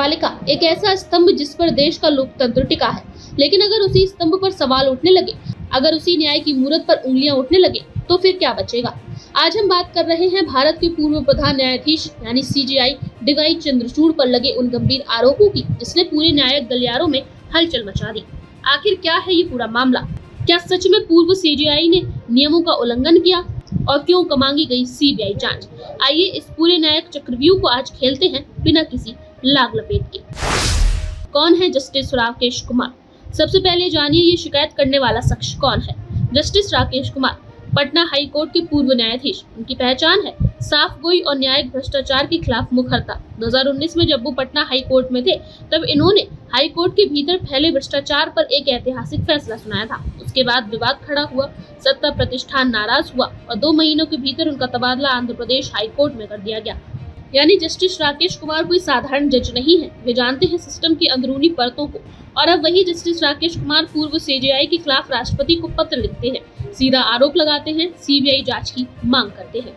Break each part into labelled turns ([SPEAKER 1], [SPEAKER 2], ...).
[SPEAKER 1] न्यायपालिका एक ऐसा स्तंभ जिस पर देश का लोकतंत्र टिका है, लेकिन अगर उसी स्तंभ पर सवाल उठने लगे, अगर उसी न्याय की मूरत पर उंगलियां उठने लगे, तो फिर क्या बचेगा। आज हम बात कर रहे हैं भारत के पूर्व प्रधान न्यायाधीश यानी सीजेआई डीवाई चंद्रचूड़ पर लगे उन गंभीर आरोपों की, जिसने पूरे न्यायिक गलियारों में हलचल मचा दी। आखिर क्या है ये पूरा मामला? क्या सच में पूर्व सीजेआई ने नियमों का उल्लंघन किया और क्यों मांगी गई सीबीआई जांच? आइए इस पूरे न्यायिक चक्रव्यूह को आज खेलते हैं बिना किसी लाग लपेट के। कौन है जस्टिस राकेश कुमार? सबसे पहले जानिए ये शिकायत करने वाला शख्स कौन है। Justice Rakesh Kumar Patna high court के पूर्व न्यायाधीश। उनकी पहचान है साफगोई और न्यायिक भ्रष्टाचार के खिलाफ मुखरता। 2019 में जब वो पटना हाई कोर्ट में थे, तब इन्होंने हाई कोर्ट के भीतर फैले भ्रष्टाचार पर एक ऐतिहासिक फैसला सुनाया था। उसके बाद विवाद खड़ा हुआ, सत्ता प्रतिष्ठान नाराज हुआ और 2 महीनों के भीतर उनका तबादला आंध्र प्रदेश हाई कोर्ट में कर दिया गया। यानी जस्टिस राकेश कुमार कोई साधारण जज नहीं है, वे जानते हैं सिस्टम की अंदरूनी परतों को। और अब वही जस्टिस राकेश कुमार पूर्व सीजेआई के खिलाफ राष्ट्रपति को पत्र लिखते हैं, सीधा आरोप लगाते हैं, सीबीआई जांच की मांग करते हैं।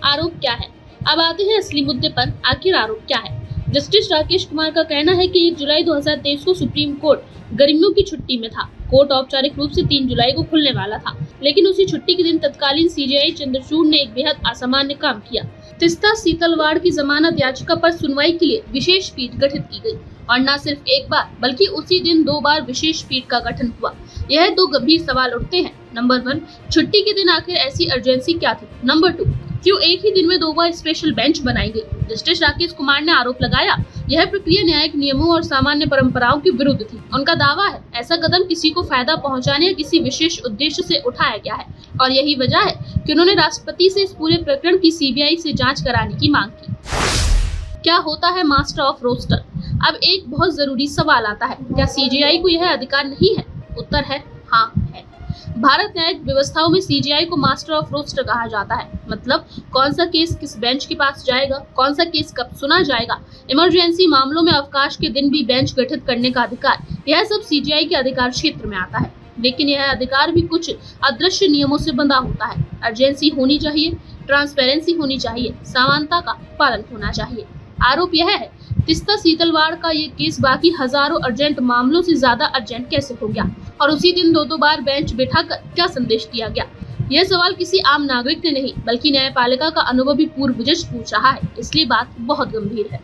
[SPEAKER 1] आरोप क्या है? अब आते हैं असली मुद्दे पर। आखिर आरोप क्या है? जस्टिस राकेश कुमार का कहना है कि 1 जुलाई 2023 को सुप्रीम कोर्ट गर्मियों की छुट्टी में था। कोर्ट औपचारिक रूप से 3 जुलाई को खुलने वाला था, लेकिन उसी छुट्टी के दिन तत्कालीन सीजेआई चंद्रचूड़ ने एक बेहद असामान्य काम किया। तीस्ता सीतलवाड़ की जमानत याचिका पर सुनवाई के लिए विशेष पीठ गठित की गई और न सिर्फ एक बार बल्कि उसी दिन 2 बार विशेष पीठ का गठन हुआ। यह 2 गंभीर सवाल उठते हैं। नंबर 1, छुट्टी के दिन आखिर ऐसी अर्जेंसी क्या थी? नंबर 2, क्यों एक ही दिन में 2 बार स्पेशल बेंच बनाई गई? जस्टिस राकेश कुमार ने आरोप लगाया यह प्रक्रिया न्यायिक नियमों और सामान्य परंपराओं के विरुद्ध थी। उनका दावा है ऐसा कदम किसी को फायदा पहुंचाने या किसी विशेष उद्देश्य से उठाया गया है और यही वजह है कि उन्होंने राष्ट्रपति से इस पूरे प्रकरण की सीबीआई से जांच कराने की मांग की। क्या होता है मास्टर ऑफ रोस्टर? अब एक बहुत जरूरी सवाल आता है, क्या सीजेआई को यह अधिकार नहीं है? उत्तर है हाँ है। भारत न्यायिक व्यवस्थाओं में सीजेआई को मास्टर ऑफ रोस्टर कहा जाता है। मतलब कौन सा केस किस बेंच के पास जाएगा, कौन सा केस कब सुना जाएगा, इमरजेंसी मामलों में अवकाश के दिन भी बेंच गठित करने का अधिकार, यह सब सीजेआई के अधिकार क्षेत्र में आता है। लेकिन यह अधिकार भी कुछ अदृश्य नियमों से बंधा होता है। अर्जेंसी होनी चाहिए, ट्रांसपेरेंसी होनी चाहिए, समानता का पालन होना चाहिए। आरोप यह है तीस्ता सीतलवाड़ का ये केस बाकी हजारों अर्जेंट मामलों से ज्यादा अर्जेंट कैसे हो गया और उसी दिन 2 बार बेंच बिठाकर क्या संदेश दिया गया? यह सवाल किसी आम नागरिक ने नहीं बल्कि न्यायपालिका का अनुभवी पूर्व जज पूछ रहा है, इसलिए बात बहुत गंभीर है।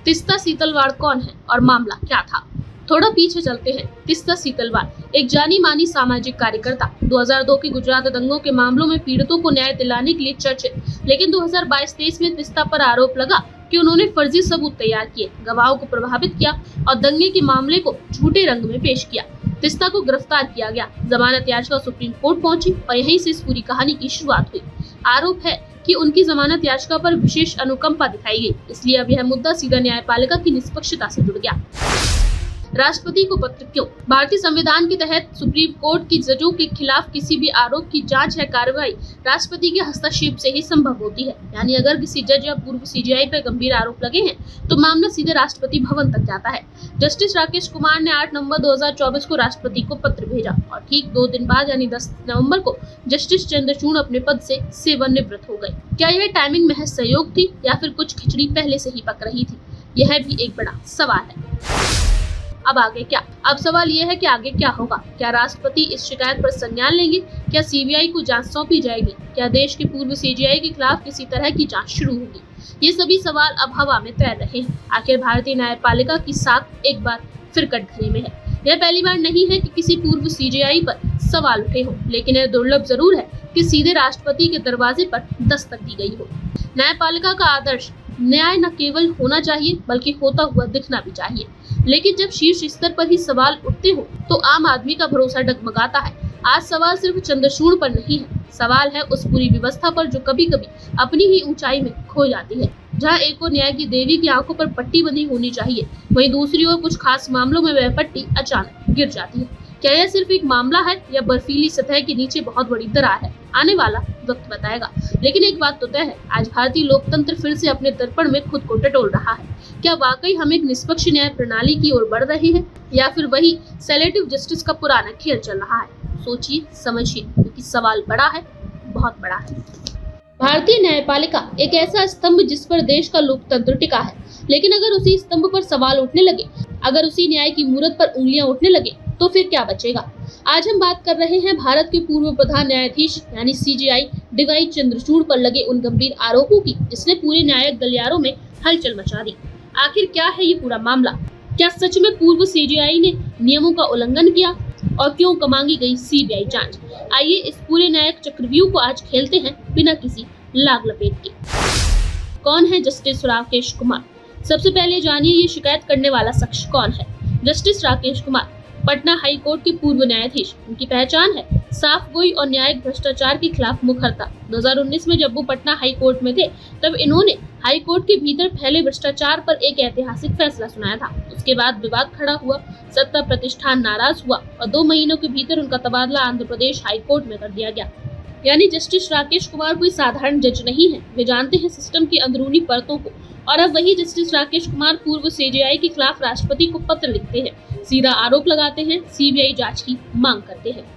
[SPEAKER 1] तीस्ता सीतलवाड़ कौन है और मामला क्या था? थोड़ा पीछे चलते हैं। तीस्ता सीतलवाड़ एक जानी मानी सामाजिक कार्यकर्ता, 2002 के गुजरात दंगों के मामलों में पीड़ितों को न्याय दिलाने के लिए चर्चित, लेकिन 2022-23 में तीस्ता पर आरोप लगा कि उन्होंने फर्जी सबूत तैयार किए, गवाहों को प्रभावित किया और दंगे के मामले को झूठे रंग में पेश किया। तीस्ता को गिरफ्तार किया गया, जमानत याचिका सुप्रीम कोर्ट पहुंची और यहीं से इस पूरी कहानी की शुरुआत हुई। आरोप है कि उनकी जमानत याचिका पर विशेष अनुकंपा दिखाई गई, इसलिए अब यह मुद्दा सीधा न्यायपालिका की निष्पक्षता से जुड़ गया। राष्ट्रपति को पत्र क्यों? भारतीय संविधान के तहत सुप्रीम कोर्ट की जजों के खिलाफ किसी भी आरोप की जांच या कार्रवाई राष्ट्रपति के हस्तक्षेप से ही संभव होती है। यानी अगर किसी जज या पूर्व सीजेआई पर गंभीर आरोप लगे हैं तो मामला सीधे राष्ट्रपति भवन तक जाता है। जस्टिस राकेश कुमार ने 8 नवंबर 2024 को राष्ट्रपति को पत्र भेजा और ठीक 2 दिन बाद यानी 10 नवंबर को जस्टिस चंद्रचूड़ अपने पद से सेवानिवृत्त हो गए। क्या यह टाइमिंग महज सहयोग थी या फिर कुछ खिचड़ी पहले से ही पक रही थी? यह भी एक बड़ा सवाल है। अब आगे क्या? अब सवाल यह है कि आगे क्या होगा? क्या राष्ट्रपति इस शिकायत पर संज्ञान लेंगे? क्या सीबीआई को जांच सौंपी जाएगी? क्या देश के पूर्व सीजेआई के खिलाफ किसी तरह की जांच शुरू होगी? ये सभी सवाल अब हवा में तैर रहे हैं। आखिर भारतीय न्यायपालिका की साख एक बार फिर कटघरे में है। यह पहली बार नहीं है कि किसी पूर्व सीजेआई पर सवाल उठे हो, लेकिन यह दुर्लभ जरूर है कि सीधे राष्ट्रपति के दरवाजे पर दस्तक दी गई हो। न्यायपालिका का आदर्श न्याय न केवल होना चाहिए बल्कि होता हुआ दिखना भी चाहिए, लेकिन जब शीर्ष स्तर पर ही सवाल उठते हो तो आम आदमी का भरोसा डगमगाता है। आज सवाल सिर्फ चंद्रचूड़ पर नहीं है, सवाल है उस पूरी व्यवस्था पर जो कभी कभी अपनी ही ऊंचाई में खो जाती है। जहां एक और न्याय की देवी की आंखों पर पट्टी बंधी होनी चाहिए, वहीं दूसरी ओर कुछ खास मामलों में वह पट्टी अचानक गिर जाती है। क्या यह सिर्फ एक मामला है या बर्फीली सतह के नीचे बहुत बड़ी दरार है? आने वाला वक्त बताएगा। लेकिन एक बात तो तय है, आज भारतीय लोकतंत्र फिर से अपने दर्पण में खुद को टटोल रहा है। क्या वाकई हम एक निष्पक्ष न्याय प्रणाली की ओर बढ़ रहे हैं या फिर वही सेलेक्टिव जस्टिस का पुराना खेल चल रहा है? सोचिए, समझिए, क्योंकि सवाल बड़ा है, बहुत बड़ा है। भारतीय न्यायपालिका एक ऐसा स्तंभ जिस पर देश का लोकतंत्र टिका है, लेकिन अगर उसी स्तंभ पर सवाल उठने लगे, अगर उसी न्याय की मूरत पर उंगलियां उठने लगे, तो फिर क्या बचेगा। आज हम बात कर रहे हैं भारत के पूर्व प्रधान न्यायाधीश यानी CJI DY चंद्रचूड़ पर लगे उन गंभीर आरोपों की, जिसने पूरे न्यायिक गलियारों में हलचल मचा दी। आखिर क्या है ये पूरा मामला? क्या सच में पूर्व CJI ने नियमों का उल्लंघन किया और क्यों मांगी गई CBI जांच? आइए इस पूरे न्यायिक चक्रव्यूह को आज खेलते हैं बिना किसी लाग लपेट के। कौन है जस्टिस राकेश कुमार? सबसे पहले जानिए ये शिकायत करने वाला शख्स कौन है। Justice Rakesh Kumar Patna high court के पूर्व न्यायाधीश। उनकी पहचान है साफगोई और न्यायिक भ्रष्टाचार के खिलाफ मुखरता। 2019 में जब वो पटना हाई कोर्ट में थे, तब इन्होंने हाई कोर्ट के भीतर फैले भ्रष्टाचार पर एक ऐतिहासिक फैसला सुनाया था। उसके बाद विवाद खड़ा हुआ, सत्ता प्रतिष्ठान नाराज हुआ और 2 महीनों के भीतर उनका तबादला आंध्र प्रदेश हाई कोर्ट में कर दिया गया। यानी जस्टिस राकेश कुमार कोई साधारण जज नहीं है, वे जानते हैं सिस्टम की अंदरूनी परतों को। और अब वही जस्टिस राकेश कुमार पूर्व CJI के खिलाफ राष्ट्रपति को पत्र लिखते हैं, सीधा आरोप लगाते हैं, CBI जांच की मांग करते हैं।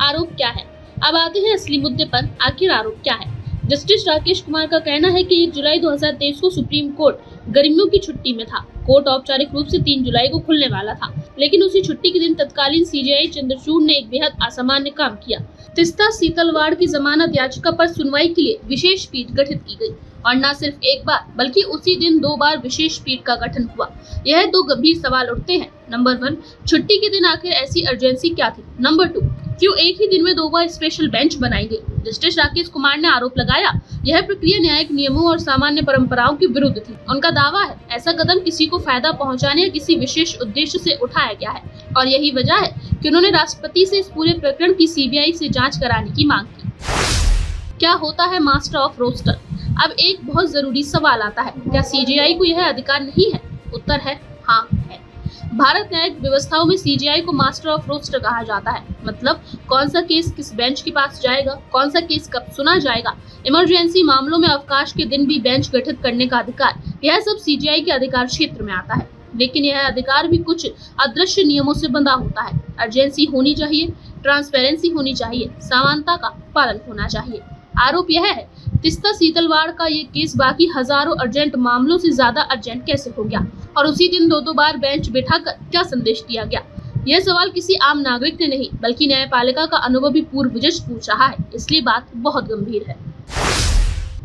[SPEAKER 1] आरोप क्या है? अब आते हैं असली मुद्दे पर। आखिर आरोप क्या है? जस्टिस राकेश कुमार का कहना है कि 1 जुलाई 2023 को सुप्रीम कोर्ट गर्मियों की छुट्टी में था। कोर्ट औपचारिक रूप से 3 जुलाई को खुलने वाला था, लेकिन उसी छुट्टी के दिन तत्कालीन CJI चंद्रचूड़ ने एक बेहद असामान्य काम किया। तीस्ता सीतलवाड़ की जमानत याचिका पर सुनवाई के लिए विशेष पीठ गठित की गई और न सिर्फ एक बार बल्कि उसी दिन 2 बार विशेष पीठ का गठन हुआ। यह 2 गंभीर सवाल उठते हैं। नंबर 1, छुट्टी के दिन आखिर ऐसी अर्जेंसी क्या थी? नंबर 2, क्यों एक ही दिन में 2 बार स्पेशल बेंच बनाई गई? जस्टिस राकेश कुमार ने आरोप लगाया, यह प्रक्रिया न्यायिक नियमों और सामान्य परंपराओं के विरुद्ध थी। उनका दावा है ऐसा कदम किसी को फायदा पहुंचाने या किसी विशेष उद्देश्य से उठाया गया है और यही वजह है कि उन्होंने राष्ट्रपति से इस पूरे प्रकरण की CBI से जांच कराने की मांग की। क्या होता है मास्टर ऑफ रोस्टर? अब एक बहुत जरूरी सवाल आता है, क्या CJI को यह अधिकार नहीं है? उत्तर है हाँ है। भारत न्यायिक व्यवस्थाओं में CJI को मास्टर ऑफ रोस्टर कहा जाता है। मतलब कौन सा केस किस बेंच के पास जाएगा, कौन सा केस कब सुना जाएगा, इमरजेंसी मामलों में अवकाश के दिन भी बेंच गठित करने का अधिकार, यह सब CJI के अधिकार क्षेत्र में आता है। लेकिन यह अधिकार भी कुछ अदृश्य नियमों से बंधा होता है। अर्जेंसी होनी चाहिए, ट्रांसपेरेंसी होनी चाहिए, समानता का पालन होना चाहिए। आरोप यह है तीस्ता सीतलवाड़ का ये केस बाकी हजारों अर्जेंट मामलों से ज्यादा अर्जेंट कैसे हो गया और उसी दिन 2 बार बेंच बिठाकर क्या संदेश दिया गया? यह सवाल किसी आम नागरिक ने नहीं बल्कि न्यायपालिका का अनुभवी पूर्व जज पूछ रहा है, इसलिए बात बहुत गंभीर है।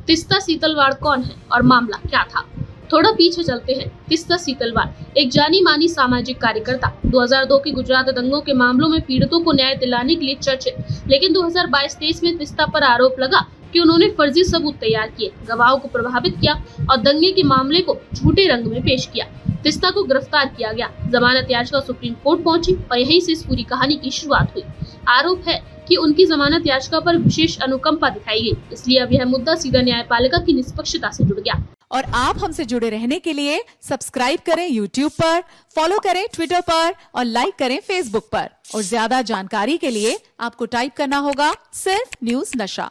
[SPEAKER 1] तीस्ता सीतलवाड़ कौन है और मामला क्या था? थोड़ा पीछे चलते हैं। तीस्ता सीतलवाड़ एक जानी मानी सामाजिक कार्यकर्ता, 2002 के गुजरात दंगों के मामलों में पीड़ितों को न्याय दिलाने के लिए चर्चित, लेकिन 2022-23 में तीस्ता पर आरोप लगा कि उन्होंने फर्जी सबूत तैयार किए, गवाहों को प्रभावित किया और दंगे के मामले को झूठे रंग में पेश किया। तीस्ता को गिरफ्तार किया गया, जमानत याचिका सुप्रीम कोर्ट पहुंची और यहीं से इस पूरी कहानी की शुरुआत हुई। आरोप है कि उनकी जमानत याचिका पर विशेष अनुकंपा दिखाई गई, इसलिए अब यह मुद्दा सीधा न्यायपालिका की निष्पक्षता से जुड़ गया।
[SPEAKER 2] और आप हमसे जुड़े रहने के लिए सब्सक्राइब करें YouTube पर, फॉलो करें Twitter पर और लाइक करें Facebook पर। और ज्यादा जानकारी के लिए आपको टाइप करना होगा सिर्फ न्यूज़ नशा।